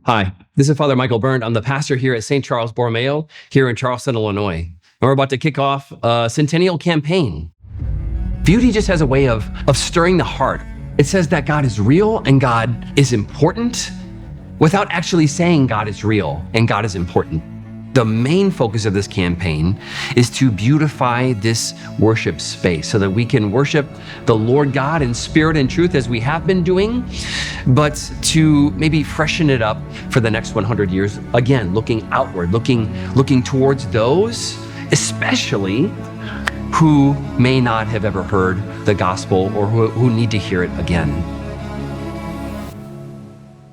Hi, this is Father Michael Byrne. I'm the pastor here at St. Charles Borromeo here in Charleston, Illinois. And we're about to kick off a Centennial campaign. Beauty just has a way of stirring the heart. It says that God is real and God is important without actually saying God is real and God is important. The main focus of this campaign is to beautify this worship space so that we can worship the Lord God in spirit and truth as we have been doing, but to maybe freshen it up for the next 100 years. Again, looking outward, looking towards those, especially who may not have ever heard the gospel or who need to hear it again.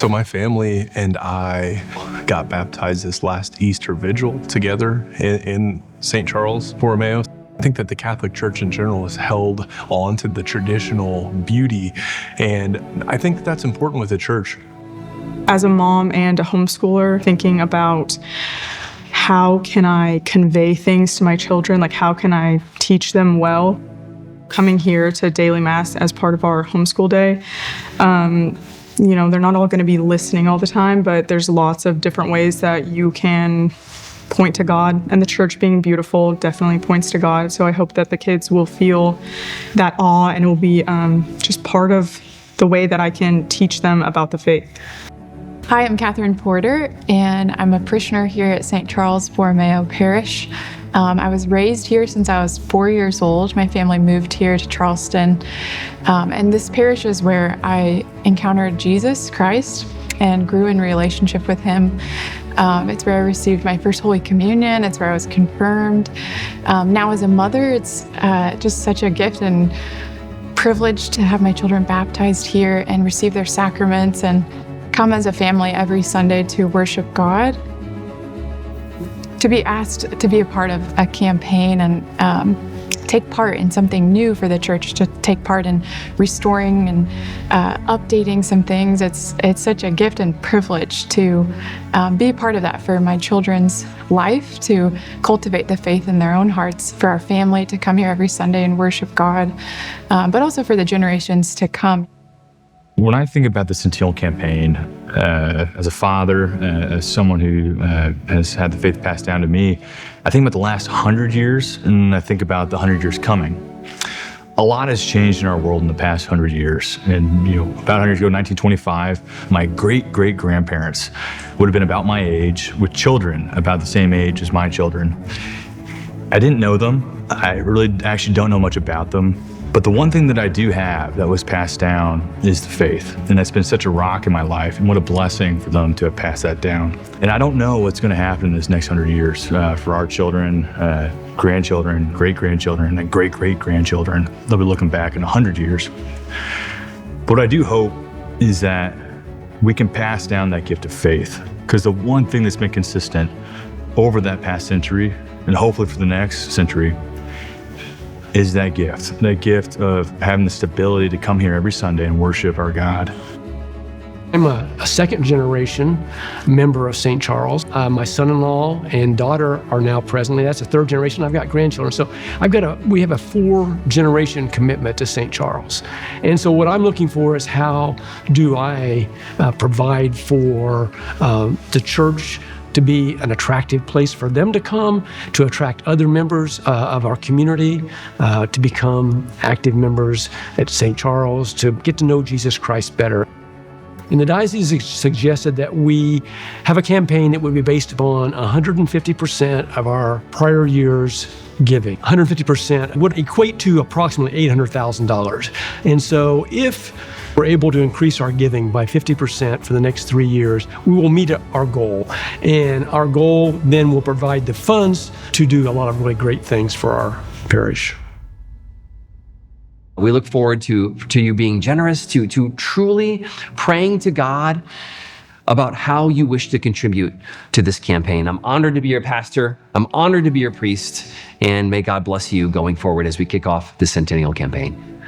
So my family and I got baptized this last Easter Vigil together in St. Charles Borromeo. I think that the Catholic Church in general has held on to the traditional beauty, and I think that's important with the church. As a mom and a homeschooler, thinking about how can I convey things to my children, like how can I teach them well? Coming here to daily mass as part of our homeschool day, they're not all going to be listening all the time, but there's lots of different ways that you can point to God, and the church being beautiful definitely points to God. So I hope that the kids will feel that awe and it will be just part of the way that I can teach them about the faith. Hi, I'm Catherine Porter, and I'm a parishioner here at St. Charles Borromeo Parish. I was raised here since I was 4 years old. My family moved here to Charleston, and this parish is where I encountered Jesus Christ and grew in relationship with him. It's where I received my first Holy Communion. It's where I was confirmed. Now as a mother, it's just such a gift and privilege to have my children baptized here and receive their sacraments and come as a family every Sunday to worship God. To be asked to be a part of a campaign and take part in something new for the church, to take part in restoring and updating some things, it's such a gift and privilege to be a part of that for my children's life, to cultivate the faith in their own hearts, for our family to come here every Sunday and worship God, but also for the generations to come. When I think about the Centennial campaign, as a father, as someone who has had the faith passed down to me, I think about the last 100 years, and I think about the 100 years coming. A lot has changed in our world in the past 100 years. And about 100 years ago, 1925, my great-great-grandparents would have been about my age, with children about the same age as my children. I didn't know them. I really actually don't know much about them. But the one thing that I do have that was passed down is the faith. And that's been such a rock in my life. And what a blessing for them to have passed that down. And I don't know what's going to happen in this next 100 years for our children, grandchildren, great-grandchildren, and great-great-grandchildren. They'll be looking back in 100 years. But what I do hope is that we can pass down that gift of faith. Because the one thing that's been consistent over that past century, and hopefully for the next century, is that gift of having the stability to come here every Sunday and worship our God. I'm a second generation member of St. Charles. My son-in-law and daughter are now presently. That's a third generation. I've got grandchildren. So we have a 4-generation commitment to St. Charles. And so what I'm looking for is how do I provide for the church to be an attractive place for them to come, to attract other members of our community, to become active members at St. Charles, to get to know Jesus Christ better. And the diocese suggested that we have a campaign that would be based upon 150% of our prior year's giving. 150% would equate to approximately $800,000. And so if we're able to increase our giving by 50% for the next 3 years, we will meet our goal. And our goal then will provide the funds to do a lot of really great things for our parish. We look forward to you being generous, to truly praying to God about how you wish to contribute to this campaign. I'm honored to be your pastor. I'm honored to be your priest. And may God bless you going forward as we kick off the Centennial campaign.